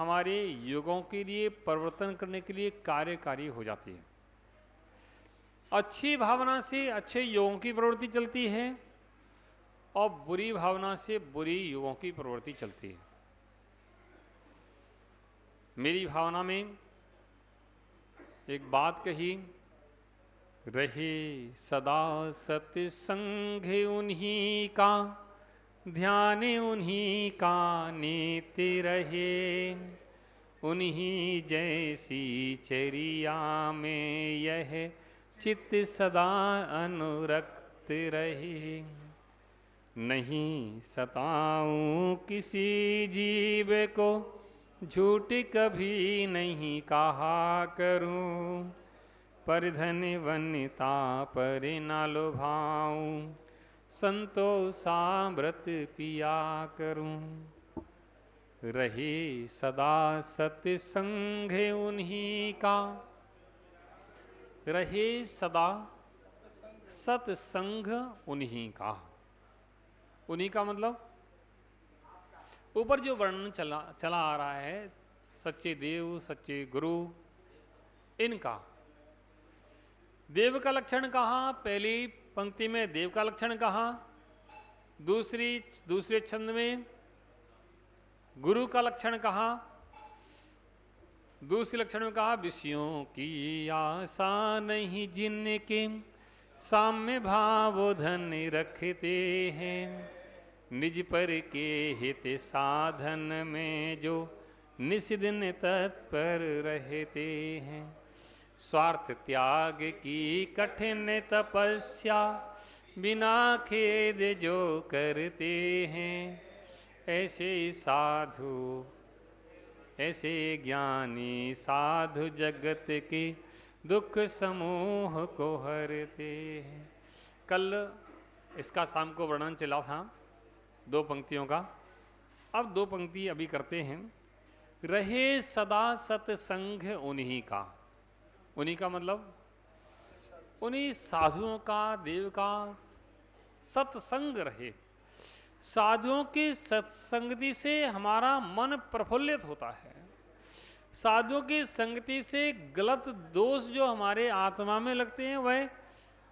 हमारे युगों के लिए परिवर्तन करने के लिए कार्यकारी हो जाती है। अच्छी भावना से अच्छे युगों की प्रवृत्ति चलती है और बुरी भावना से बुरी युगों की प्रवृत्ति चलती है। मेरी भावना में एक बात कही, रहे सदा सत्संग उन्हीं का, ध्यान उन्हीं का नित्य रहे, उन्हीं जैसी चर्या में यह चित्त सदा अनुरक्त रहे। नहीं सताऊं किसी जीव को, झूठ कभी नहीं कहा करूं, पर धन वन्यता पर न लुभाऊं, संतोषामृत पिया करूं। रहे सदा सत्संग उन्हीं का, रहे सदा सत्संग उन्हीं का। उन्हीं का मतलब ऊपर जो वर्णन चला आ रहा है, सच्चे देव, सच्चे गुरु, इनका। देव का लक्षण कहा, पहली पंक्ति में देव का लक्षण कहा, दूसरे छंद में गुरु का लक्षण कहा, दूसरे लक्षण में कहा विषयों की आशा नहीं जिनके, साम्य भाव धन रखते हैं, निज पर के हित साधन में जो निस्दिन तत्पर रहते हैं। स्वार्थ त्याग की कठिन तपस्या बिना खेद जो करते हैं, ऐसे साधु, ऐसे ज्ञानी साधु जगत के दुख समूह को हरते हैं। कल इसका शाम को वर्णन चला था 2 पंक्तियों का, अब 2 पंक्ति अभी करते हैं। रहे सदा सत्संग उन्हीं का, उन्हीं का मतलब उन्हीं साधुओं का, देव का सत्संग रहे। साधुओं की सत्संगति से हमारा मन प्रफुल्लित होता है। साधुओं की संगति से गलत दोष जो हमारे आत्मा में लगते हैं वह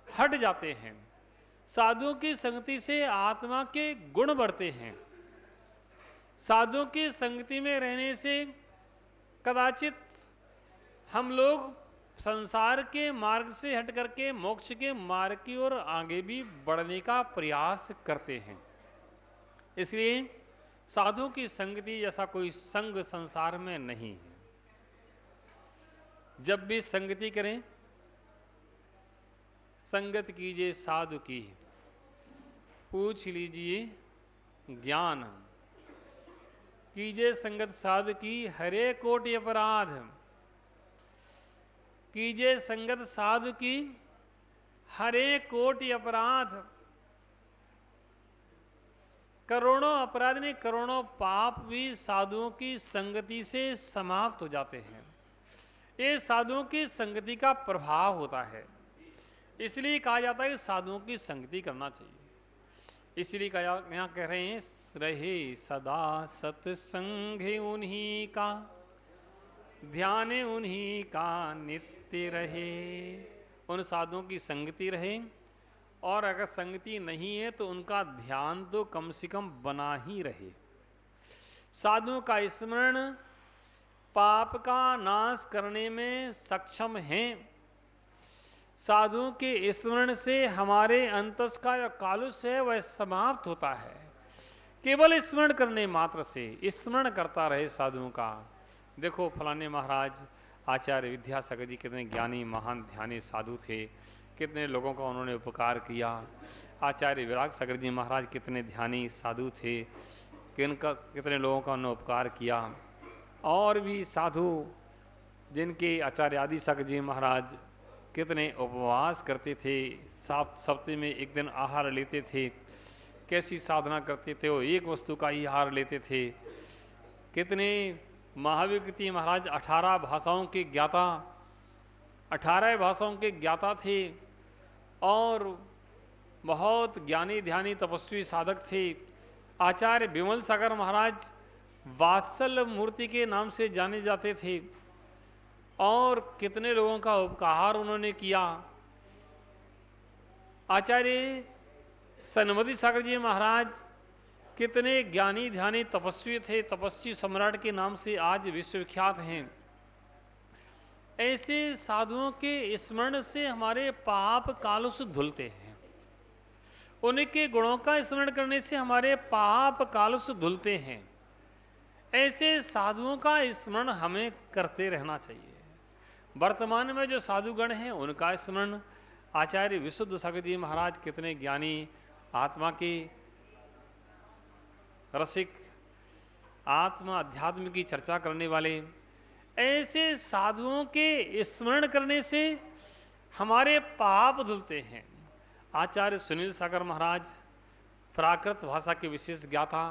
हट जाते हैं। साधुओं की संगति से आत्मा के गुण बढ़ते हैं। साधुओं की संगति में रहने से कदाचित हम लोग संसार के मार्ग से हट करके मोक्ष के मार्ग की ओर आगे भी बढ़ने का प्रयास करते हैं। इसलिए साधुओं की संगति जैसा कोई संग संसार में नहीं है। जब भी संगति करें, संगत कीजिए साधु की, पूछ लीजिए ज्ञान, कीजिए संगत साधु की हरे कोटि अपराध, कीजिए संगत साधु की हरे कोटि अपराध। करोड़ों अपराध नहीं, करोड़ों पाप भी साधुओं की संगति से समाप्त हो जाते हैं। ये साधुओं की संगति का प्रभाव होता है। इसलिए कहा जाता है कि साधुओं की संगति करना चाहिए। इसलिए यहाँ कह रहे हैं, रहे सदा सत्संग उन्हीं का, ध्यान उन्हीं का नित्य रहे। उन साधुओं की संगति रहे, और अगर संगति नहीं है तो उनका ध्यान तो कम से कम बना ही रहे। साधुओं का स्मरण पाप का नाश करने में सक्षम है। साधुओं के स्मरण से हमारे अंतस का जो कालुष है वह समाप्त होता है। केवल स्मरण करने मात्र से, स्मरण करता रहे साधुओं का। देखो फलाने महाराज आचार्य विद्यासागर जी कितने ज्ञानी महान ध्यानी साधु थे, कितने लोगों का उन्होंने उपकार किया। आचार्य विराग सागर जी महाराज कितने ध्यानी साधु थे, कितने लोगों का उन्होंने उपकार किया। और भी साधु जिनके आचार्य आदि सागर जी महाराज कितने उपवास करते थे, सप्ताह में एक दिन आहार लेते थे, कैसी साधना करते थे, वो एक वस्तु का ही आहार लेते थे। कितने महावीर कृति महाराज 18 भाषाओं के ज्ञाता, 18 भाषाओं के ज्ञाता थे और बहुत ज्ञानी ध्यानी तपस्वी साधक थे। आचार्य विमल सागर महाराज वात्सल मूर्ति के नाम से जाने जाते थे और कितने लोगों का उपकार उन्होंने किया। आचार्य सनमति सागर जी महाराज कितने ज्ञानी ध्यानी तपस्वी थे, तपस्वी सम्राट के नाम से आज विश्वविख्यात हैं। ऐसे साधुओं के स्मरण से हमारे पाप कालुष धुलते हैं, उनके गुणों का स्मरण करने से हमारे पाप कालुष धुलते हैं। ऐसे साधुओं का स्मरण हमें करते रहना चाहिए। वर्तमान में जो साधुगण हैं उनका स्मरण, आचार्य विशुद्ध सागर जी महाराज कितने ज्ञानी, आत्मा के रसिक, आत्मा अध्यात्म की चर्चा करने वाले, ऐसे साधुओं के स्मरण करने से हमारे पाप धुलते हैं। आचार्य सुनील सागर महाराज प्राकृत भाषा के विशेष ज्ञाता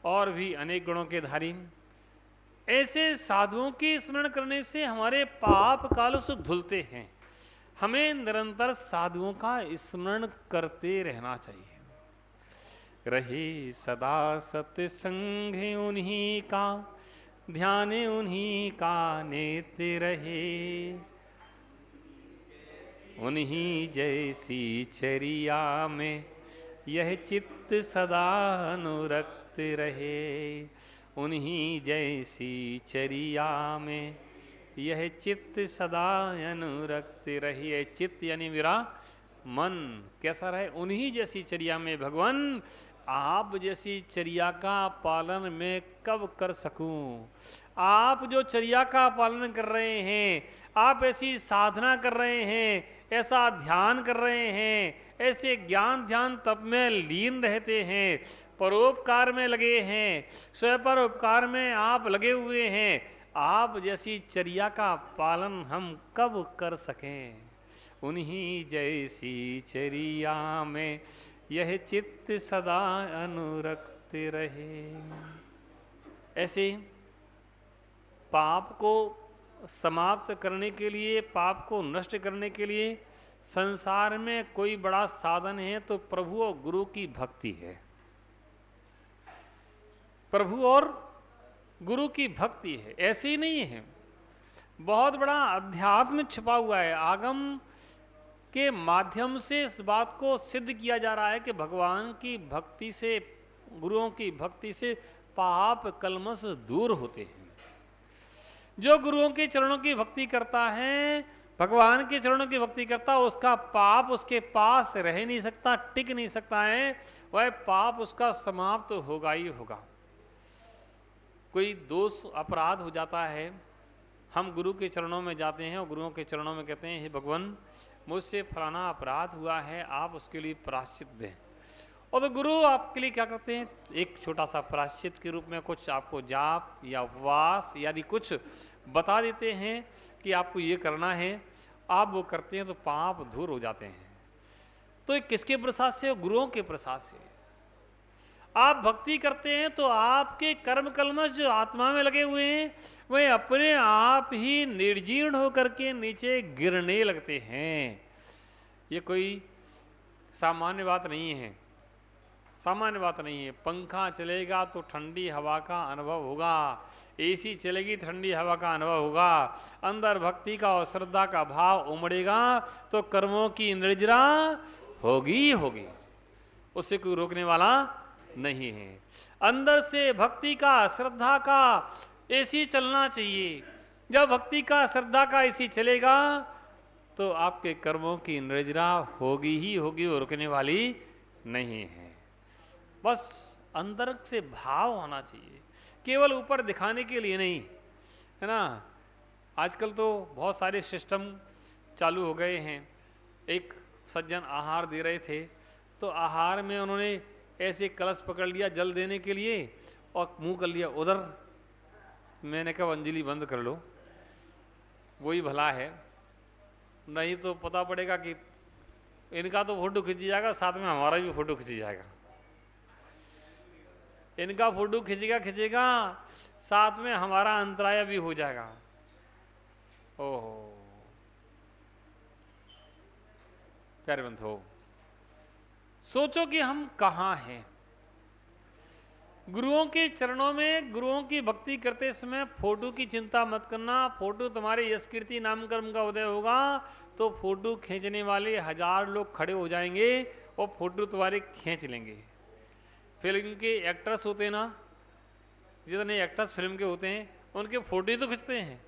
और भी अनेक गुणों के धारी, ऐसे साधुओं के स्मरण करने से हमारे पाप कालुष धुलते हैं। हमें निरंतर साधुओं का स्मरण करते रहना चाहिए। रहे सदा सत्संग उन्हीं का, ध्यान उन्हीं का नेत्र रहे, उन्हीं जैसी चरिया में यह चित्त सदा अनुरक्त रहे, उन्हीं जैसी चरिया में यह चित्त सदा अनुरक्त रहे। चित्त यानी मेरा मन कैसा रहे? उन्हीं जैसी चर्या में। भगवान आप जैसी चर्या का पालन मैं कब कर सकूं? आप जो चर्या का पालन कर रहे हैं, आप ऐसी साधना कर रहे हैं, ऐसा ध्यान कर रहे हैं, ऐसे ज्ञान ध्यान तप में लीन रहते हैं, परोपकार में लगे हैं, स्वयं पर उपकार में आप लगे हुए हैं, आप जैसी चर्या का पालन हम कब कर सकें? उन्हीं जैसी चर्या में यह चित्त सदा अनुरक्त रहे। ऐसे पाप को समाप्त करने के लिए, पाप को नष्ट करने के लिए संसार में कोई बड़ा साधन है तो प्रभु और गुरु की भक्ति है। प्रभु और गुरु की भक्ति है, ऐसे ही नहीं है। बहुत बड़ा अध्यात्म छिपा हुआ है। आगम के माध्यम से इस बात को सिद्ध किया जा रहा है कि भगवान की भक्ति से, गुरुओं की भक्ति से पाप कलमश दूर होते हैं। जो गुरुओं के चरणों की भक्ति करता है, भगवान के चरणों की भक्ति करता है, उसका पाप उसके पास रह नहीं सकता, टिक नहीं सकता है, वह पाप उसका समाप्त होगा ही होगा। कोई दोष अपराध हो जाता है, हम गुरु के चरणों में जाते हैं और गुरुओं के चरणों में कहते हैं, हे भगवान मुझसे फलाना अपराध हुआ है, आप उसके लिए प्रायश्चित दें। और तो गुरु आपके लिए क्या करते हैं? एक छोटा सा प्रायश्चित के रूप में कुछ आपको जाप या उपवास यदि कुछ बता देते हैं कि आपको ये करना है, आप वो करते हैं तो पाप दूर हो जाते हैं। तो ये किसके प्रसाद से? गुरुओं के प्रसाद से। आप भक्ति करते हैं तो आपके कर्म कलमश जो आत्मा में लगे हुए हैं वह अपने आप ही निर्जीर्ण होकर के नीचे गिरने लगते हैं। ये कोई सामान्य बात नहीं है, सामान्य बात नहीं है। पंखा चलेगा तो ठंडी हवा का अनुभव होगा, एसी चलेगी ठंडी हवा का अनुभव होगा। अंदर भक्ति का और श्रद्धा का भाव उमड़ेगा तो कर्मों की निर्जरा होगी ही होगी, उससे कोई रोकने वाला नहीं है। अंदर से भक्ति का, श्रद्धा का एसी चलना चाहिए। जब भक्ति का, श्रद्धा का एसी चलेगा तो आपके कर्मों की निर्जरा होगी ही होगी, और रुकने वाली नहीं है। बस अंदर से भाव होना चाहिए, केवल ऊपर दिखाने के लिए नहीं, है ना। आजकल तो बहुत सारे सिस्टम चालू हो गए हैं। एक सज्जन आहार दे रहे थे तो आहार में उन्होंने ऐसे कलश पकड़ लिया जल देने के लिए और मुंह कर लिया उधर। मैंने कहा अंजलि बंद कर लो, वही भला है, नहीं तो पता पड़ेगा कि इनका तो फोटो खींची जाएगा, साथ में हमारा भी फोटो खींची जाएगा। इनका फोटो खींचेगा साथ में हमारा अंतराय भी हो जाएगा। ओहो, प्यारे बंधुओं, सोचो कि हम कहाँ हैं। गुरुओं के चरणों में गुरुओं की भक्ति करते समय फोटो की चिंता मत करना। फोटो तुम्हारे यश कीर्ति नाम कर्म का उदय होगा तो फोटो खींचने वाले 1000 लोग खड़े हो जाएंगे और फोटो तुम्हारे खींच लेंगे। फिल्म के एक्टर्स होते हैं ना, जितने एक्टर्स फिल्म के होते हैं उनके फोटो ही तो खींचते हैं।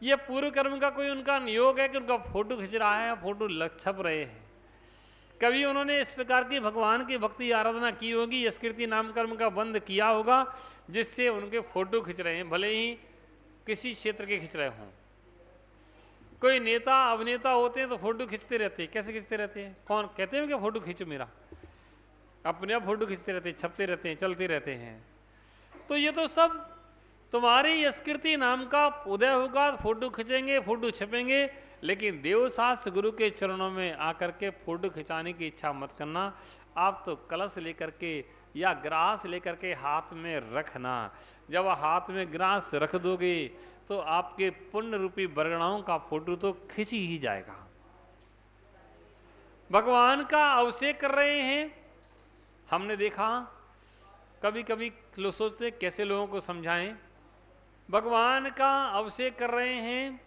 ये पूर्व कर्म का कोई उनका नियोग है कि उनका फोटो खींच रहा है, फोटो छप रहे हैं। कभी उन्होंने इस प्रकार की भगवान की भक्ति आराधना की होगी, यश कीर्ति नाम कर्म का बंद किया होगा, जिससे उनके फोटो खींच रहे हैं, भले ही किसी क्षेत्र के खींच रहे हों। कोई नेता अभिनेता होते हैं तो फोटो खींचते रहते हैं। कैसे खींचते रहते हैं? कौन कहते हैं कि फोटो खींचो मेरा? अपने आप फोटो खींचते रहते हैं, छपते रहते हैं, चलते रहते हैं। तो ये तो सब तुम्हारी यश कीर्ति नाम का उदय होगा, फोटो खींचेंगे, फोटो छपेंगे, लेकिन देवशास्त्र गुरु के चरणों में आकर के फोटो खिंचाने की इच्छा मत करना। आप तो कलश लेकर के या ग्रास लेकर के हाथ में रखना। जब हाथ में ग्रास रख दोगे तो आपके पुण्य रूपी बरगणाओं का फोटो तो खिंच ही जाएगा। भगवान का अभिषेक कर रहे हैं। हमने देखा कभी कभी लोग सोचते कैसे लोगों को समझाएं। भगवान का अभिषेक कर रहे हैं,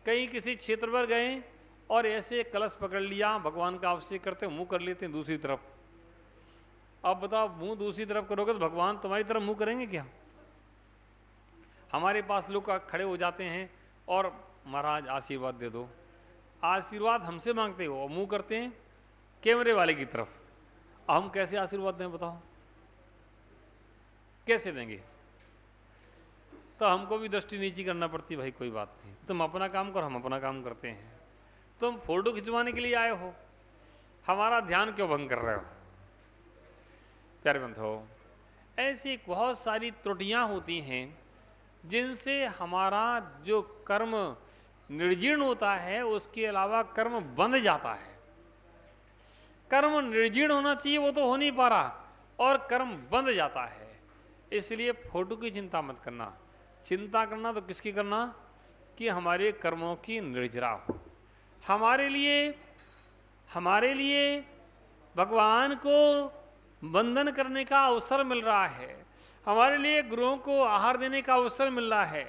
कहीं किसी क्षेत्र पर गए और ऐसे कलश पकड़ लिया, भगवान का अभिषेक करते मुंह कर लेते हैं दूसरी तरफ। अब बताओ, मुंह दूसरी तरफ करोगे तो भगवान तुम्हारी तरफ मुंह करेंगे क्या? हमारे पास लोग खड़े हो जाते हैं और महाराज आशीर्वाद दे दो। आशीर्वाद हमसे मांगते हो और मुंह करते हैं कैमरे वाले की तरफ। हम कैसे आशीर्वाद दें बताओ? कैसे देंगे? तो हमको भी दृष्टि नीची करना पड़ती। भाई कोई बात नहीं, तुम अपना काम करो, हम अपना काम करते हैं। तुम फोटो खिंचवाने के लिए आए हो, हमारा ध्यान क्यों भंग कर रहे हो? प्यारे बंधुओं, ऐसी बहुत सारी त्रुटियां होती हैं जिनसे हमारा जो कर्म निर्जीर्ण होता है, उसके अलावा कर्म बंध जाता है। कर्म निर्जीर्ण होना चाहिए, वो तो हो नहीं पा रहा, और कर्म बंध जाता है। इसलिए फोटो की चिंता मत करना। चिंता करना तो किसकी करना? कि हमारे कर्मों की निर्जरा हो। हमारे लिए भगवान को वंदन करने का अवसर मिल रहा है, हमारे लिए गुरुओं को आहार देने का अवसर मिल रहा है,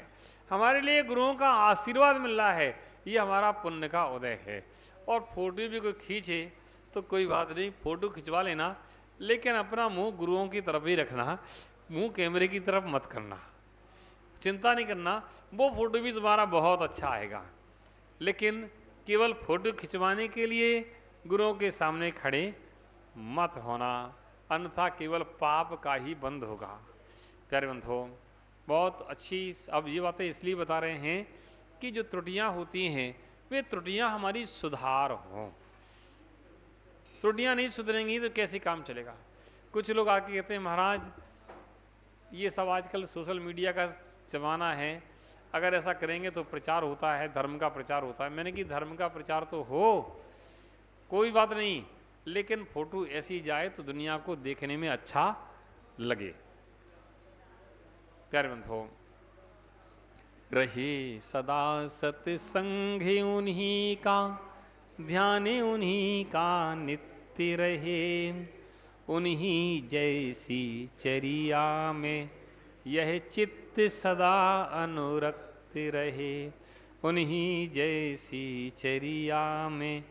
हमारे लिए गुरुओं का आशीर्वाद मिल रहा है। ये हमारा पुण्य का उदय है। और फोटो भी कोई खींचे तो कोई बात नहीं, फोटो खिंचवा लेना, लेकिन अपना मुंह गुरुओं की तरफ ही रखना, मुंह कैमरे की तरफ मत करना। चिंता नहीं करना, वो फोटो भी तुम्हारा बहुत अच्छा आएगा, लेकिन केवल फोटो खिंचवाने के लिए गुरुओं के सामने खड़े मत होना, अन्यथा केवल पाप का ही बंध होगा। प्यारे बंधुओं, बहुत अच्छी अब ये बातें इसलिए बता रहे हैं कि जो त्रुटियां होती हैं वे त्रुटियां हमारी सुधार हों। त्रुटियां नहीं सुधरेंगी तो कैसे काम चलेगा? कुछ लोग आके कहते हैं महाराज ये सब आजकल सोशल मीडिया का जमाना है, अगर ऐसा करेंगे तो प्रचार होता है, धर्म का प्रचार होता है। मैंने कि धर्म का प्रचार तो हो, कोई बात नहीं, लेकिन फोटो ऐसी जाए तो दुनिया को देखने में अच्छा लगे। प्यारे बंधुओं, रहे सदा सत्संग उन्हीं का, ध्यान उन्हीं का नित्य रहे, उन्हीं जैसी चरिया में यह चित्त सदा अनुरक्त रहे, उन्हीं जैसी चरिया में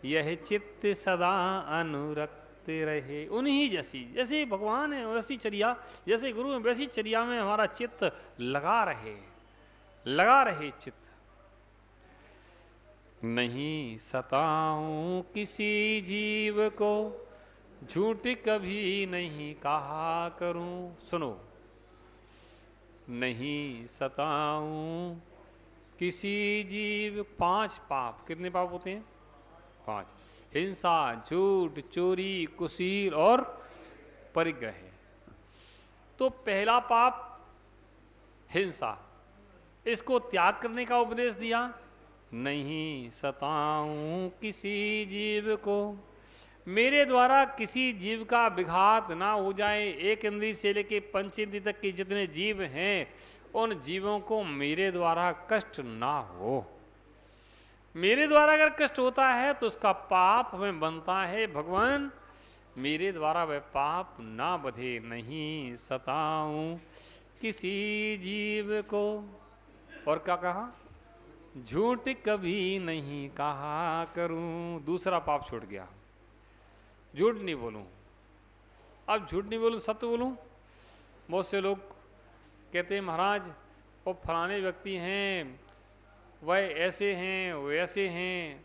यह चित्त सदा अनुरक्त रहे। उन्हीं जैसी, जैसे भगवान है वैसी चर्या, जैसे गुरु है वैसी चर्या में हमारा चित्त लगा रहे चित्त। नहीं सताऊं किसी जीव को, झूठ कभी नहीं कहा करूं। सुनो, नहीं सताऊं किसी जीव। 5 पाप, कितने पाप होते हैं? 5। हिंसा, झूठ, चोरी, कुसील और परिग्रह। तो पहला पाप हिंसा, इसको त्याग करने का उपदेश दिया। नहीं सताऊं किसी जीव को, मेरे द्वारा किसी जीव का विघात ना हो जाए। 1 इंद्री से लेके 5 इंद्री तक के जितने जीव हैं, उन जीवों को मेरे द्वारा कष्ट ना हो। मेरे द्वारा अगर कष्ट होता है तो उसका पाप हमें बनता है। भगवान मेरे द्वारा वह पाप ना बधे, नहीं सताऊं किसी जीव को। और क्या कहा? झूठ कभी नहीं कहा करूं। दूसरा पाप छूट गया, झूठ नहीं बोलूं। अब झूठ नहीं बोलूं, सत्य बोलूं। बहुत से लोग कहते हैं महाराज वो फलाने व्यक्ति हैं, वह ऐसे हैं, वो ऐसे हैं,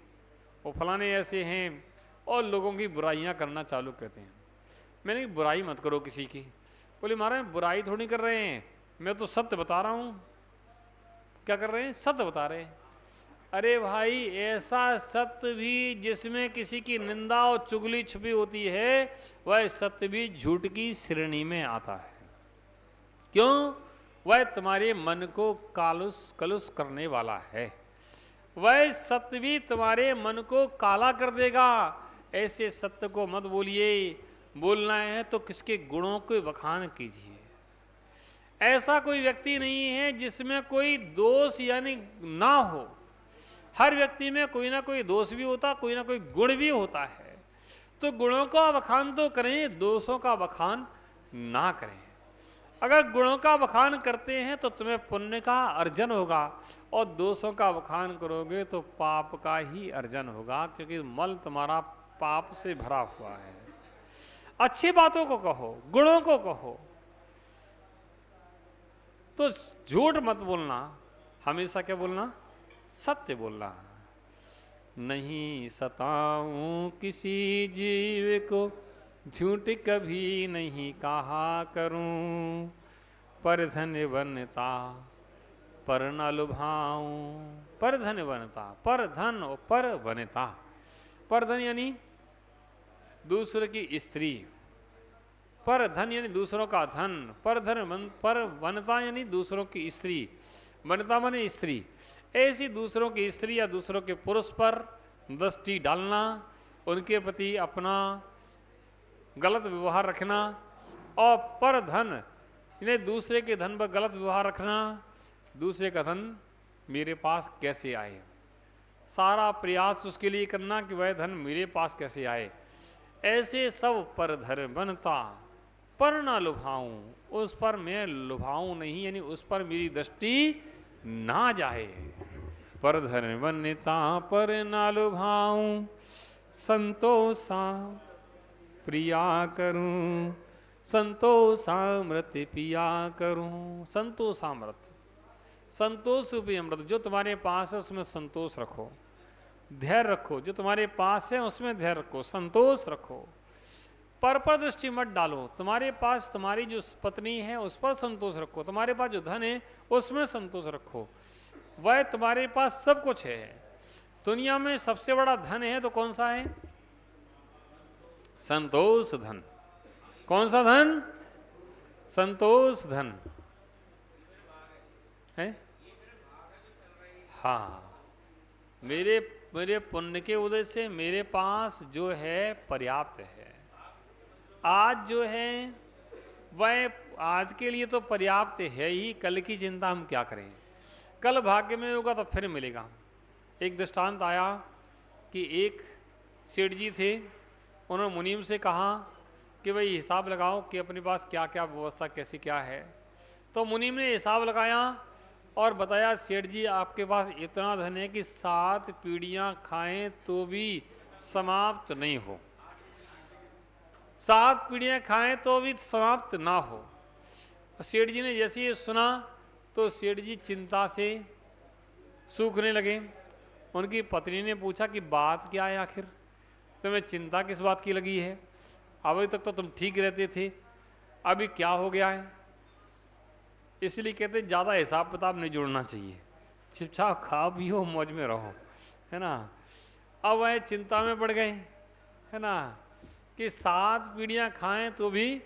वो फलाने ऐसे हैं, और लोगों की बुराइयां करना चालू करते हैं। मैंने कहा बुराई मत करो किसी की। बोले महाराज बुराई थोड़ी कर रहे हैं, मैं तो सत्य बता रहा हूं। क्या कर रहे हैं? सत्य बता रहे हैं। अरे भाई, ऐसा सत्य भी जिसमें किसी की निंदा और चुगली छुपी होती है, वह सत्य भी झूठ की श्रेणी में आता है। क्यों? वह तुम्हारे मन को कलुष करने वाला है। वह सत्य भी तुम्हारे मन को काला कर देगा। ऐसे सत्य को मत बोलिए। बोलना है तो किसके गुणों के बखान कीजिए। ऐसा कोई व्यक्ति नहीं है जिसमें कोई दोष यानी ना हो। हर व्यक्ति में कोई ना कोई दोष भी होता, कोई ना कोई गुण भी होता है। तो गुणों का बखान तो करें, दोषों का बखान ना करें। अगर गुणों का बखान करते हैं तो तुम्हें पुण्य का अर्जन होगा, और दोषों का बखान करोगे तो पाप का ही अर्जन होगा, क्योंकि मल तुम्हारा पाप से भरा हुआ है। अच्छी बातों को कहो, गुणों को कहो। तो झूठ मत बोलना, हमेशा क्या बोलना? सत्य बोलना। नहीं सताऊं किसी जीव को, झूठ कभी नहीं कहा करूं। पर धन बनता पर न लुभाऊं। पर धन बनता, पर धन और पर बनता। पर धन यानी दूसरे की स्त्री, पर धन यानी दूसरों का धन, पर धन पर बनता यानी दूसरों की स्त्री। बनता माने स्त्री। ऐसी दूसरों की स्त्री या दूसरों के पुरुष पर दृष्टि डालना, उनके प्रति अपना गलत व्यवहार रखना, और पर धन इन्हें दूसरे के धन पर गलत व्यवहार रखना। दूसरे का धन मेरे पास कैसे आए, सारा प्रयास उसके लिए करना कि वह धन मेरे पास कैसे आए। ऐसे सब पर धर बनता पर ना लुभाऊं। उस पर मैं लुभाऊं नहीं, यानी उस पर मेरी दृष्टि ना जाए। पर धर बनता पर ना लुभाऊं। संतोषा प्रिया करूं, संतोषामृत पिया करूं। संतोषामृत, संतोष रूपी अमृत जो तुम्हारे पास है उसमें संतोष रखो, धैर्य रखो। जो तुम्हारे पास है उसमें धैर्य रखो, संतोष रखो। पर दृष्टि मत डालो। तुम्हारे पास तुम्हारी जो पत्नी है उस पर संतोष रखो, तुम्हारे पास जो धन है उसमें संतोष रखो। वह तुम्हारे पास सब कुछ है। दुनिया में सबसे बड़ा धन है तो कौन सा है? संतोष धन। कौन सा धन? संतोष धन है। हाँ, मेरे पुण्य के उदय से मेरे पास जो है पर्याप्त है। आज जो है वह आज के लिए तो पर्याप्त है ही, कल की चिंता हम क्या करें। कल भाग्य में होगा तो फिर मिलेगा। एक दृष्टांत आया कि एक सेठ जी थे, उन्होंने मुनीम से कहा कि भाई हिसाब लगाओ कि अपने पास क्या क्या व्यवस्था कैसी क्या है। तो मुनीम ने हिसाब लगाया और बताया, सेठ जी आपके पास इतना धन है कि 7 पीढ़ियां खाएं तो भी समाप्त नहीं हो। 7 पीढ़ियां खाएं तो भी समाप्त ना हो। सेठ जी ने जैसे ये सुना तो सेठ जी चिंता से सूखने लगे। उनकी पत्नी ने पूछा कि बात क्या है आखिर, तुम्हें चिंता किस बात की लगी है? अभी तक तो तुम ठीक रहते थे, अभी क्या हो गया है? इसलिए कहते ज़्यादा हिसाब किताब नहीं जोड़ना चाहिए, चुपचाप खाओ पियो मौज में रहो, है ना। अब वह चिंता में पड़ गए, है ना, कि 7 पीढ़ियां खाएं तो भी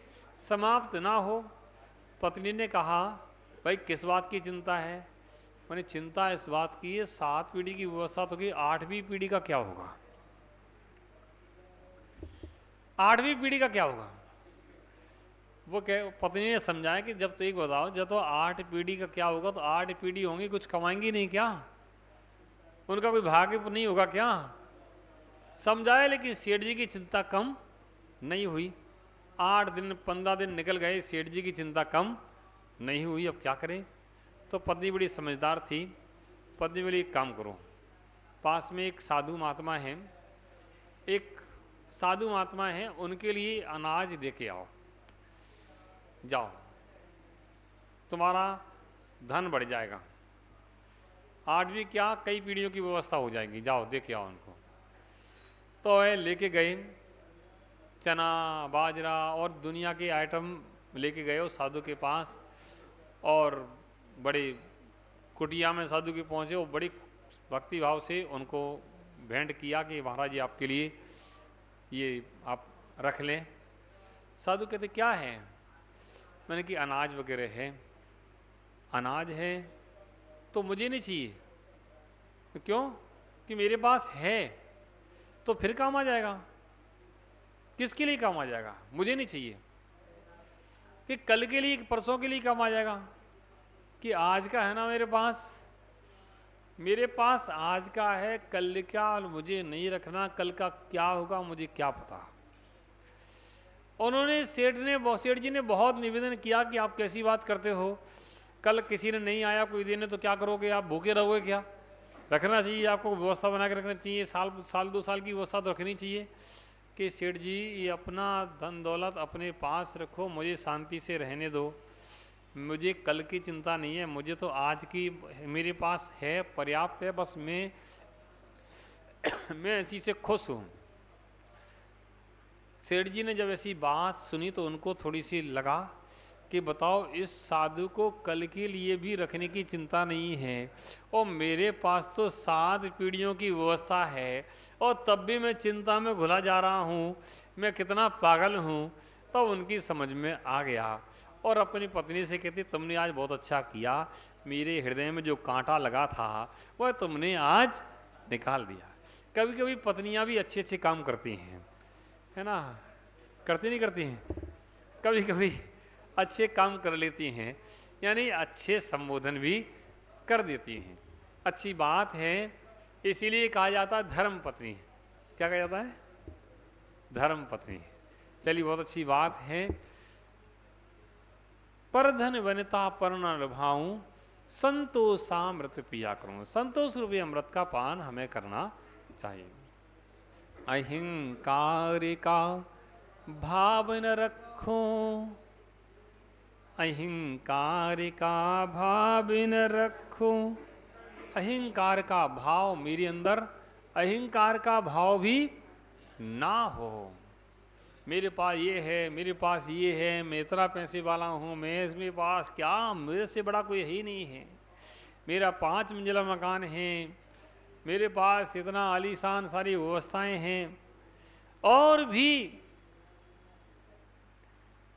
समाप्त ना हो। पत्नी ने कहा भाई किस बात की चिंता है? मैंने चिंता इस बात की है 7 पीढ़ी की व्यवस्था तो की, 8वीं पीढ़ी का क्या होगा? 8वीं पीढ़ी का क्या होगा? वो पत्नी ने समझाया कि जब तो एक बताओ, जब तो 8 पीढ़ी का क्या होगा, तो 8 पीढ़ी होंगी, कुछ कमाएंगी नहीं क्या? उनका कोई भाग्य नहीं होगा क्या? समझाया, लेकिन सेठ जी की चिंता कम नहीं हुई। 8 दिन 15 दिन निकल गए, सेठ जी की चिंता कम नहीं हुई। अब क्या करें? तो पत्नी बड़ी समझदार थी। पत्नी बोली एक काम करो, पास में एक साधु महात्मा हैं, एक साधु महात्मा हैं, उनके लिए अनाज दे के आओ, जाओ, तुम्हारा धन बढ़ जाएगा, 8वीं क्या कई पीढ़ियों की व्यवस्था हो जाएगी, जाओ दे के आओ उनको। तो वह लेके गए, चना बाजरा और दुनिया के आइटम लेके गए उस साधु के पास। और बड़ी कुटिया में साधु के पहुँचे, वो बड़ी भक्ति भाव से उनको भेंट किया कि महाराज जी आपके लिए ये आप रख लें। साधु कहते क्या है? मैंने कि अनाज वगैरह है। अनाज है तो मुझे नहीं चाहिए। तो क्यों? कि मेरे पास है तो फिर काम आ जाएगा। किसके लिए काम आ जाएगा? मुझे नहीं चाहिए। कि कल के लिए परसों के लिए काम आ जाएगा। कि आज का है ना मेरे पास आज का है, कल का मुझे नहीं रखना, कल का क्या होगा मुझे क्या पता। उन्होंने सेठ जी ने बहुत निवेदन किया कि आप कैसी बात करते हो, कल किसी ने नहीं आया कोई देने तो क्या करोगे, आप भूखे रहोगे क्या? रखना चाहिए, आपको व्यवस्था बना के रखना चाहिए, साल 2 साल की व्यवस्था तो रखनी चाहिए। कि सेठ जी ये अपना धन दौलत अपने पास रखो, मुझे शांति से रहने दो, मुझे कल की चिंता नहीं है, मुझे तो आज की मेरे पास है, पर्याप्त है, बस मैं इसी से खुश हूँ। सेठ जी ने जब ऐसी बात सुनी तो उनको थोड़ी सी लगा कि बताओ इस साधु को कल के लिए भी रखने की चिंता नहीं है और मेरे पास तो 7 पीढ़ियों की व्यवस्था है और तब भी मैं चिंता में घुला जा रहा हूँ, मैं कितना पागल हूँ। तो उनकी समझ में आ गया और अपनी पत्नी से कहती तुमने आज बहुत अच्छा किया, मेरे हृदय में जो कांटा लगा था वह तुमने आज निकाल दिया। कभी कभी पत्नियां भी अच्छे अच्छे काम करती हैं, है ना? करती नहीं करती हैं? कभी कभी अच्छे काम कर लेती हैं, यानी अच्छे संबोधन भी कर देती हैं। अच्छी बात है, इसीलिए कहा जाता है धर्म पत्नी। क्या कहा जाता है? धर्म पत्नी। चलिए बहुत अच्छी बात है। पर धन वनिता पर न लभाऊं, संतोषामृत पिया करूं। संतोष रूपी अमृत का पान हमें करना चाहिए। अहिंकार का भाव न रखो, अहिंकार का भाव न रखो। अहिंकार का भाव मेरे अंदर, अहिंकार का भाव भी ना हो। मेरे पास ये है, मेरे पास ये है, मैं इतना पैसे वाला हूँ, मेरे पास क्या, मेरे से बड़ा कोई ही नहीं है, मेरा 5 मंजिला मकान है, मेरे पास इतना आलीशान सारी व्यवस्थाएं हैं, और भी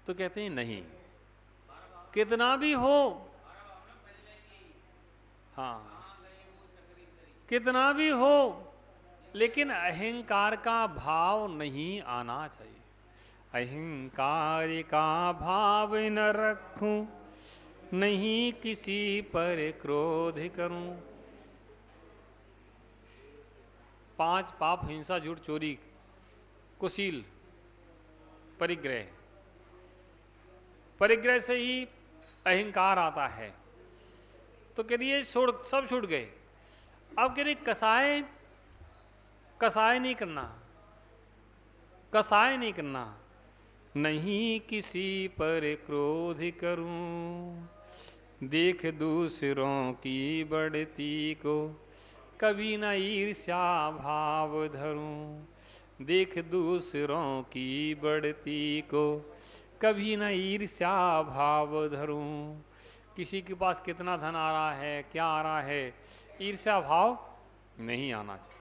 तो कहते हैं नहीं, कितना भी हो, हाँ कितना भी हो, लेकिन अहंकार का भाव नहीं आना चाहिए। अहंकार का भाव न रखूं, नहीं किसी पर क्रोध करूं। 5 पाप, हिंसा, झूठ, चोरी, कुशील, परिग्रह। परिग्रह से ही अहंकार आता है। तो कह दिए सब छूट गए। अब कह रही कसाय नहीं करना, कसाय नहीं करना। नहीं किसी पर क्रोध करूं, देख दूसरों की बढ़ती को, कभी न ईर्ष्या भाव धरूं। देख दूसरों की बढ़ती को, कभी न ईर्ष्या भाव धरूं। किसी के पास कितना धन आ रहा है, क्या आ रहा है, ईर्ष्या भाव नहीं आना चाहिए।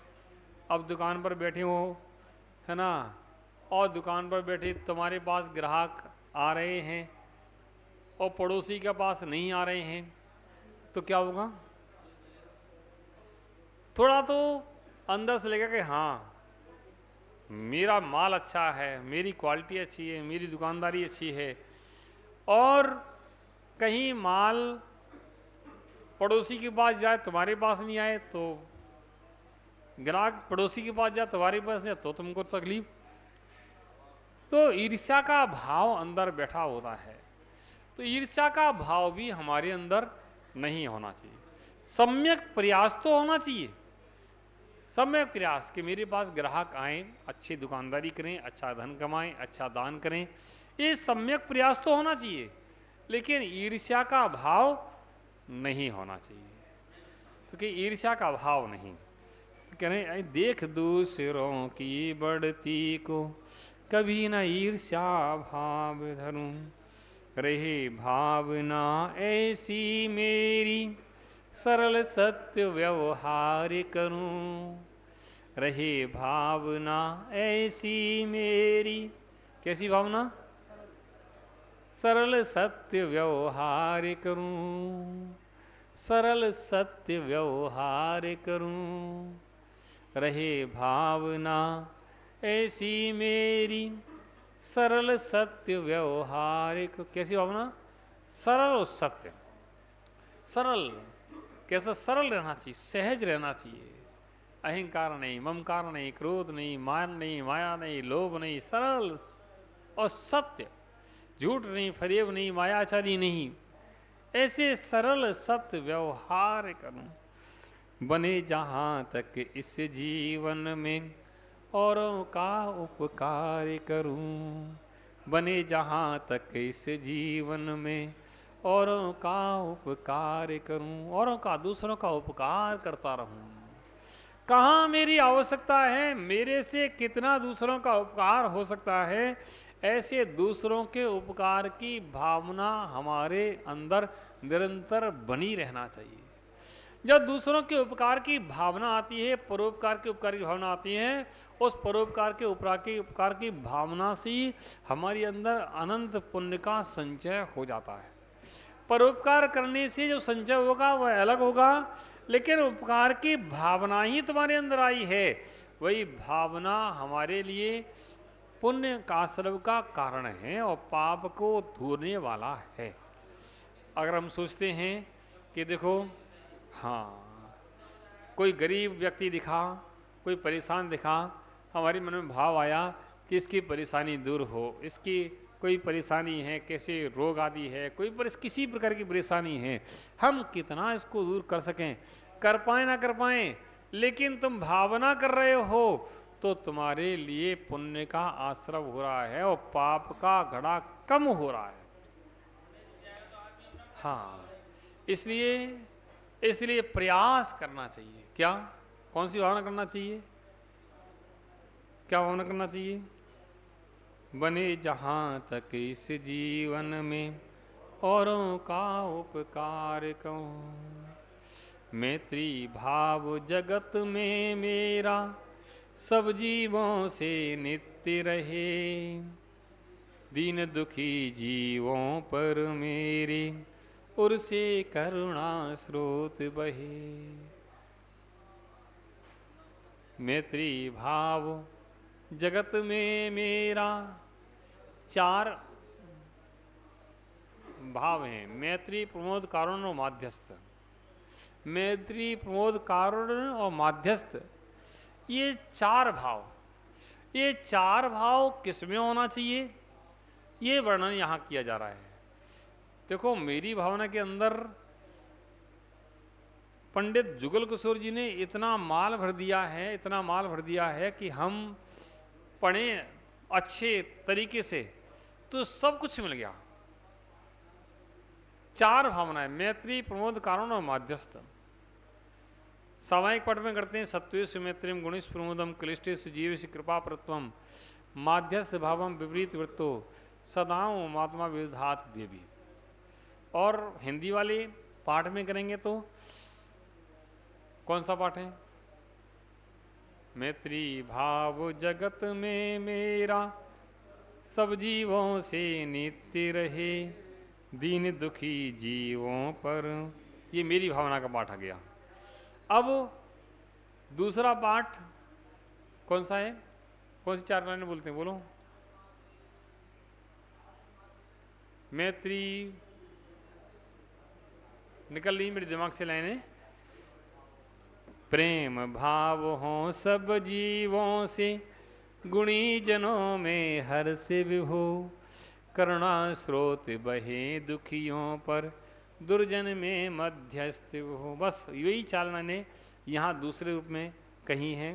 अब दुकान पर बैठे हो, है ना, और दुकान पर बैठे तुम्हारे पास ग्राहक आ रहे हैं और पड़ोसी के पास नहीं आ रहे हैं, तो क्या होगा? थोड़ा तो अंदर से लगेगा कि हाँ मेरा माल अच्छा है, मेरी क्वालिटी अच्छी है, मेरी दुकानदारी अच्छी है। और कहीं माल पड़ोसी के पास जाए तुम्हारे पास नहीं आए, तो ग्राहक पड़ोसी के पास जाए तुम्हारे पास नहीं, तो तुमको तकलीफ। तो ईर्ष्या का भाव अंदर बैठा होता है। तो ईर्ष्या का भाव भी हमारे अंदर नहीं होना चाहिए। सम्यक प्रयास तो होना चाहिए, सम्यक प्रयास कि मेरे पास ग्राहक आए, अच्छी दुकानदारी करें, अच्छा धन कमाएं, अच्छा दान करें, ये सम्यक प्रयास तो होना चाहिए, लेकिन ईर्ष्या का भाव नहीं होना चाहिए। तो कि ईर्ष्या का भाव नहीं, तो कह रहे हैं देख दूसरों की बढ़ती को कभी न ईर्ष्या भाव धरूं, रहे भावना ऐसी मेरी सरल सत्य व्यवहार करूं, रहे भावना ऐसी मेरी, कैसी भावना? सरल सत्य व्यवहार करूं, सरल सत्य व्यवहार करूं, रहे भावना ऐसी मेरी सरल सत्य व्यवहार। कैसी भावना? सरल और सत्य। सरल कैसा? सरल रहना चाहिए, सहज रहना चाहिए, अहंकार नहीं, ममकार नहीं, क्रोध नहीं, मान नहीं, माया नहीं, लोभ नहीं, सरल और सत्य, झूठ नहीं, फरेब नहीं, मायाचारी नहीं, ऐसे सरल सत्य व्यवहार करूं, बने जहां तक इस जीवन में औरों का उपकार करूं, बने जहां तक इस जीवन में औरों का उपकार करूं, औरों का, दूसरों का उपकार करता रहूं। कहाँ मेरी आवश्यकता है, मेरे से कितना दूसरों का उपकार हो सकता है, ऐसे दूसरों के उपकार की भावना हमारे अंदर निरंतर बनी रहना चाहिए। जब दूसरों के उपकार की भावना आती है, परोपकार के उपकार की भावना आती है, उस परोपकार के उपकार की भावना से ही हमारे अंदर अनंत पुण्य का संचय हो जाता है। परोपकार करने से जो संचय होगा वह अलग होगा, लेकिन उपकार की भावना ही तुम्हारे अंदर आई है, वही भावना हमारे लिए पुण्य का सर्व का कारण है और पाप को धोने वाला है। अगर हम सोचते हैं कि देखो, हाँ, कोई गरीब व्यक्ति दिखा, कोई परेशान दिखा, हमारे मन में भाव आया कि इसकी परेशानी दूर हो, इसकी कोई परेशानी है, कैसे रोग आदि है, किसी प्रकार की परेशानी है, हम कितना इसको दूर कर सकें, कर पाए ना कर पाए, लेकिन तुम भावना कर रहे हो तो तुम्हारे लिए पुण्य का आश्रव हो रहा है और पाप का घड़ा कम हो रहा है। हाँ, इसलिए प्रयास करना चाहिए। क्या? कौन सी भावना करना चाहिए? क्या भावना करना चाहिए? बने जहाँ तक इस जीवन में औरों का उपकार करूं, मैत्री भाव जगत में मेरा सब जीवों से नित्य रहे, दीन दुखी जीवों पर मेरे उर से करुणा स्रोत बहे, मैत्री भाव जगत में मेरा। चार भाव हैं, मैत्री, प्रमोद, कारुण्य और माध्यस्थ। मैत्री, प्रमोद, कारुण्य और माध्यस्थ, ये चार भाव, ये चार भाव किसमें होना चाहिए, ये वर्णन यहाँ किया जा रहा है। देखो, मेरी भावना के अंदर पंडित जुगल किशोर जी ने इतना माल भर दिया है, इतना माल भर दिया है कि हम पढ़े अच्छे तरीके से तो सब कुछ मिल गया। चार भावनाएं, मैत्री, प्रमोद, कारुण्य और माध्यस्थ। सामायिक पाठ में करते हैं, सत्वेश मैत्रीम गुणेश प्रमोदम क्लिष्टेश जीवेश कृपा प्रत्वम माध्यस्थ भावम विपरीत वृत्तो सदाओ महात्मा विधात देवी। और हिंदी वाले पाठ में करेंगे तो कौन सा पाठ है? मैत्री भाव जगत में मेरा सब जीवों से नित्य रहे, दीन दुखी जीवों पर। ये मेरी भावना का पाठ आ गया। अब दूसरा पाठ कौन सा है? कौन सी चार लाइनें बोलते हैं, बोलो। मैत्री निकल रही मेरे दिमाग से लाइनें। प्रेम भाव हो सब जीवों से गुणी जनों में हर से विभो, करुणा स्रोत बहे दुखियों पर, दुर्जन में मध्यस्थ हो। बस यही चाल मैंने यहाँ दूसरे रूप में कही है।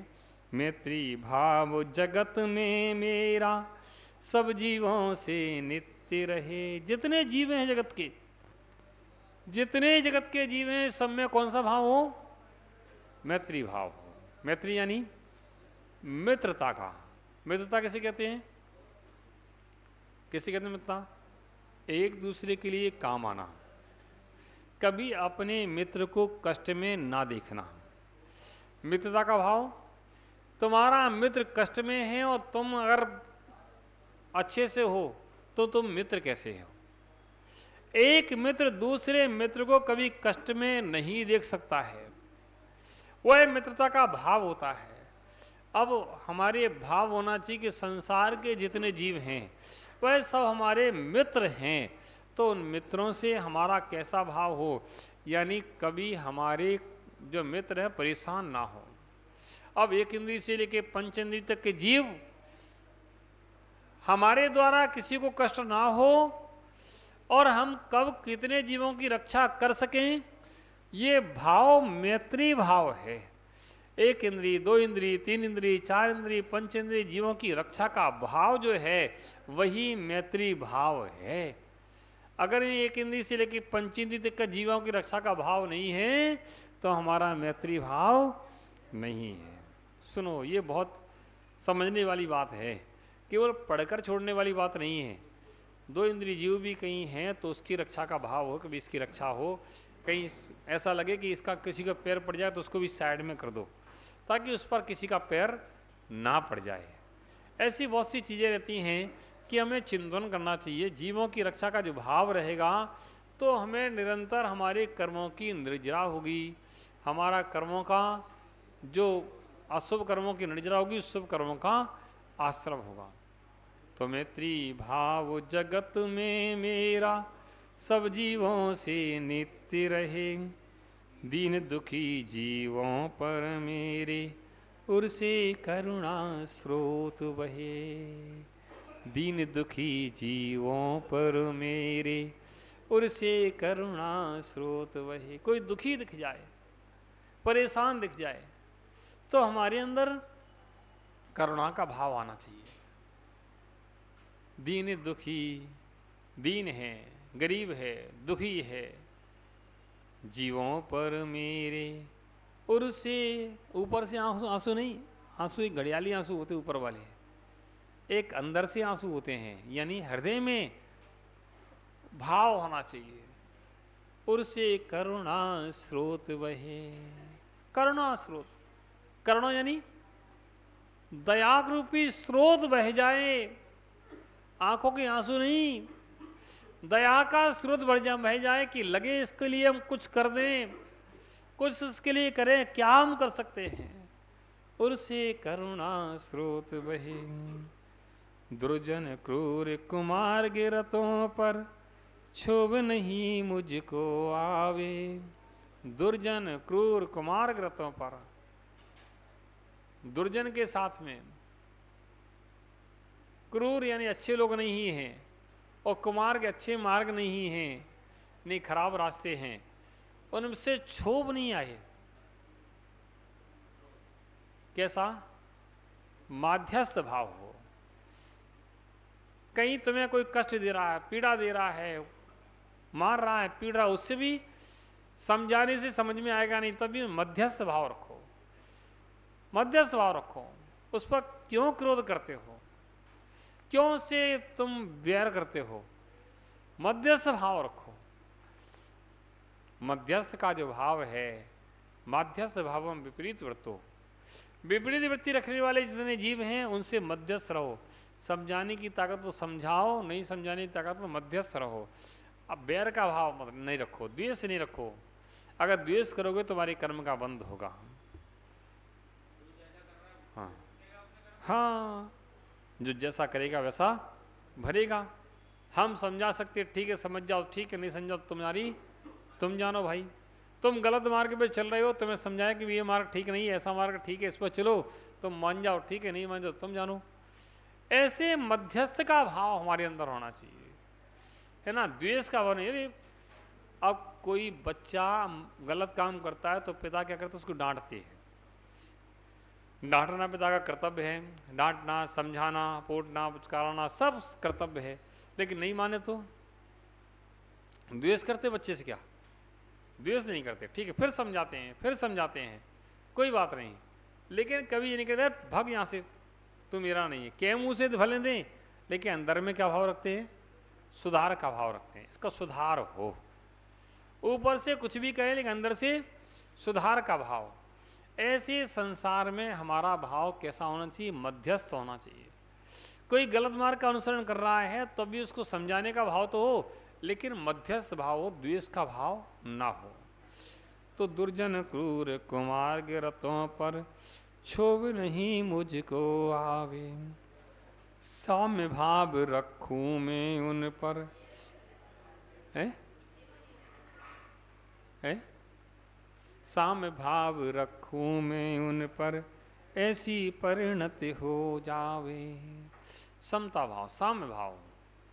मैत्री भाव जगत में मेरा, सब जीवों से नित्य रहे। जितने जीव हैं जगत के, जितने जगत के जीव हैं, सब में कौन सा भाव हो? मैत्री भाव हो। मैत्री यानी मित्रता का। मित्रता किसे कहते हैं? किसे कहते हैं मित्रता? एक दूसरे के लिए काम आना, कभी अपने मित्र को कष्ट में ना देखना। मित्रता का भाव, तुम्हारा मित्र कष्ट में है और तुम अगर अच्छे से हो तो तुम मित्र कैसे हो? एक मित्र दूसरे मित्र को कभी कष्ट में नहीं देख सकता है, वह मित्रता का भाव होता है। अब हमारे भाव होना चाहिए कि संसार के जितने जीव हैं वह सब हमारे मित्र हैं, तो उन मित्रों से हमारा कैसा भाव हो, यानी कभी हमारे जो मित्र हैं परेशान ना हो। अब एक इंद्रिय से लेकर पंच इंद्रिय तक के जीव हमारे द्वारा किसी को कष्ट ना हो और हम कब कितने जीवों की रक्षा कर सकें, ये भाव मैत्री भाव है। एक इंद्रिय, दो इंद्रिय, तीन इंद्रिय, चार इंद्रिय, पंच इंद्रिय जीवों की रक्षा का भाव जो है वही मैत्री भाव है। अगर एक इंद्रिय से लेकर पंच इंद्रिय तक का जीवों की रक्षा का भाव नहीं है तो हमारा मैत्री भाव नहीं है। सुनो, ये बहुत समझने वाली बात है, केवल पढ़कर छोड़ने वाली बात नहीं है। दो इंद्रिय जीव भी कहीं हैं तो उसकी रक्षा का भाव हो, कभी इसकी रक्षा हो, कहीं ऐसा लगे कि इसका किसी का पैर पड़ जाए तो उसको भी साइड में कर दो ताकि उस पर किसी का पैर ना पड़ जाए। ऐसी बहुत सी चीज़ें रहती हैं कि हमें चिंतन करना चाहिए। जीवों की रक्षा का जो भाव रहेगा तो हमें निरंतर हमारे कर्मों की निर्जरा होगी, हमारा कर्मों का जो अशुभ कर्मों की निर्जरा होगी, शुभ कर्मों का आश्रम होगा। तो मैत्री भाव जगत में मेरा, सब जीवों से नित्य रहे। दीन दुखी जीवों पर मेरे, उर से करुणा स्रोत बहे। दीन दुखी जीवों पर मेरे, उर से करुणा स्रोत बहे। कोई दुखी दिख जाए, परेशान दिख जाए, तो हमारे अंदर करुणा का भाव आना चाहिए। दीन दुखी, दीन है, गरीब है, दुखी है, जीवों पर मेरे, और उससे ऊपर से आंसू, आंसू नहीं, आंसू एक घड़ियाली आंसू होते ऊपर वाले, एक अंदर से आंसू होते हैं, यानी हृदय में भाव होना चाहिए। उर्से करुणा स्रोत बहे। करुणा स्रोत, करुणा यानी दया रूपी स्रोत बह जाए, आंखों के आंसू नहीं, दया का स्रोत बह जाए कि लगे इसके लिए हम कुछ कर दें, कुछ इसके लिए करें, क्या हम कर सकते हैं। उर्से करुणा स्रोत बहे। दुर्जन क्रूर कुमार गिरतों पर, क्षोभ नहीं मुझको आवे। दुर्जन क्रूर कुमार गिरतों पर, दुर्जन के साथ में क्रूर यानी अच्छे लोग नहीं हैं और कुमार के अच्छे मार्ग नहीं हैं, नहीं खराब रास्ते हैं, उनसे क्षोभ नहीं आए। कैसा? माध्यस्थ भाव हो। कहीं तुम्हें कोई कष्ट दे रहा है, पीड़ा दे रहा है, मार रहा है, पीड़ रहा है, उससे भी समझाने से समझ में आएगा नहीं, तभी मध्यस्थ भाव रखो, मध्यस्थ भाव रखो। उस पर क्यों क्रोध करते हो, क्यों से तुम बैर करते हो, मध्यस्थ भाव रखो। मध्यस्थ का जो भाव है, मध्यस्थ भाव में विपरीत वृत्तो, विपरीत वृत्ति रखने वाले जितने जीव हैं उनसे मध्यस्थ रहो। समझाने की ताकत तो समझाओ, नहीं समझाने की ताकत तो मध्यस्थ रहो। अब बैर का भाव नहीं रखो, द्वेष नहीं रखो। अगर द्वेष करोगे तो तुम्हारे कर्म का बंध होगा। हाँ हाँ, जो जैसा करेगा वैसा भरेगा। हम समझा सकते, ठीक है समझ जाओ, ठीक है नहीं समझाओ तुम्हारी, तुम जानो भाई। तुम गलत मार्ग पे चल रहे हो, तुम्हें समझाया कि ये मार्ग ठीक नहीं है, ऐसा मार्ग ठीक है, इस पर चलो, तुम मान जाओ, ठीक है नहीं मान जाओ तुम जानो। ऐसे मध्यस्थ का भाव हमारे अंदर होना चाहिए, है ना। द्वेष का भाव नहीं। अरे अब कोई बच्चा गलत काम करता है तो पिता क्या करता है, उसको डांटते हैं। डांटना पिता का कर्तव्य है, डांटना, समझाना, पोटना, पुचकाराना सब कर्तव्य है। लेकिन नहीं माने तो द्वेष करते बच्चे से क्या? द्वेष नहीं करते, ठीक है, फिर समझाते हैं, फिर समझाते हैं, कोई बात नहीं। लेकिन कभी ये नहीं कहते भाग यहाँ से, तू मेरा नहीं है। क्या मुंह से भले दें, लेकिन अंदर में क्या भाव रखते हैं? सुधार का भाव रखते हैं। इसका सुधार हो, ऊपर से कुछ भी कहे लेकिन अंदर से सुधार का भाव। ऐसे संसार में हमारा भाव कैसा होना चाहिए? मध्यस्थ होना चाहिए। कोई गलत मार्ग का अनुसरण कर रहा है तो भी उसको समझाने का भाव तो हो, लेकिन मध्यस्थ भाव हो, द्वेष का भाव ना हो। तो दुर्जन क्रूर कुमार्ग रतों पर क्षोभ नहीं मुझको आवे, साम्य भाव रखूं मैं उन पर। है साम्य भाव रखूं मैं उन पर, ऐसी परिणति हो जावे। समता भाव, साम्य भाव,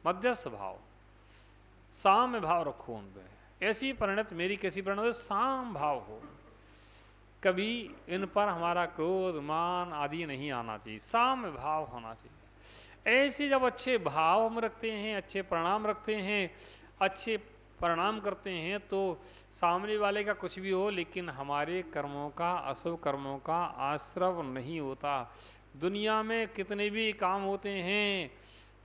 मध्यस्थ भाव, साम्य भाव रखो उन पे। ऐसी परिणत, मेरी कैसी परिणत? साम भाव हो। कभी इन पर हमारा क्रोध, मान आदि नहीं आना चाहिए, साम्य भाव होना चाहिए। ऐसे जब अच्छे भाव हम रखते हैं, अच्छे परिणाम रखते हैं, अच्छे परिणाम करते हैं, तो सामने वाले का कुछ भी हो लेकिन हमारे कर्मों का, अशुभ कर्मों का आश्रव नहीं होता। दुनिया में कितने भी काम होते हैं,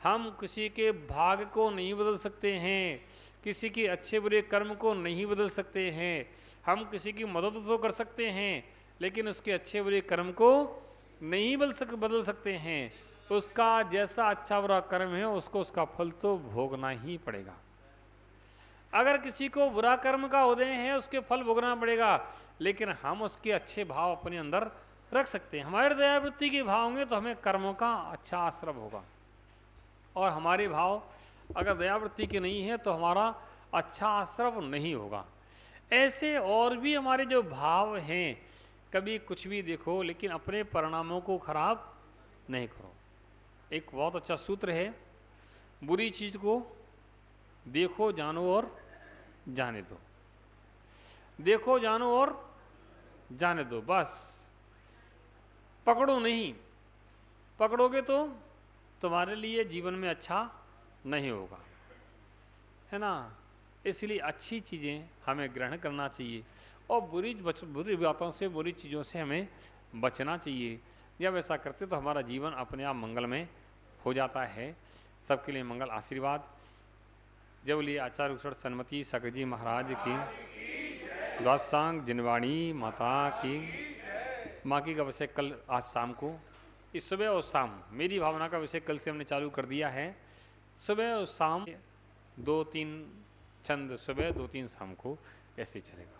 हम किसी के भाग्य को नहीं बदल सकते हैं, किसी के अच्छे बुरे कर्म को नहीं बदल सकते हैं। हम किसी की मदद तो कर सकते हैं लेकिन उसके अच्छे बुरे कर्म को नहीं बदल सकते हैं। उसका जैसा अच्छा बुरा कर्म है उसको उसका फल तो भोगना ही पड़ेगा। अगर किसी को बुरा कर्म का उदय है उसके फल भोगना पड़ेगा, लेकिन हम उसके अच्छे भाव अपने अंदर रख सकते हैं। हमारे दयावृत्ति के भाव होंगे तो हमें कर्मों का अच्छा आश्रव होगा, और हमारे भाव अगर दयावृत्ति के नहीं है तो हमारा अच्छा आश्रव नहीं होगा। ऐसे और भी हमारे जो भाव हैं, कभी कुछ भी देखो लेकिन अपने परिणामों को खराब नहीं करो। एक बहुत अच्छा सूत्र है, बुरी चीज को देखो, जानो और जाने दो। देखो, जानो और जाने दो, बस पकड़ो नहीं। पकड़ोगे तो तुम्हारे लिए जीवन में अच्छा नहीं होगा, है ना। इसलिए अच्छी चीज़ें हमें ग्रहण करना चाहिए और बुरी बातों से, बुरी चीज़ों से हमें बचना चाहिए। जब ऐसा करते तो हमारा जीवन अपने आप मंगलमय हो जाता है। सबके लिए मंगल आशीर्वाद। जब लिए आचार्य कुशल सन्मति सकर जी महाराज की, द्वादशांग जिनवाणी माता की। माँ की का विषय कल, आज शाम को, इस सुबह और शाम, मेरी भावना का विषय कल से हमने चालू कर दिया है। सुबह और शाम 2-3 छंद सुबह, 2-3 शाम को, ऐसे चलेगा।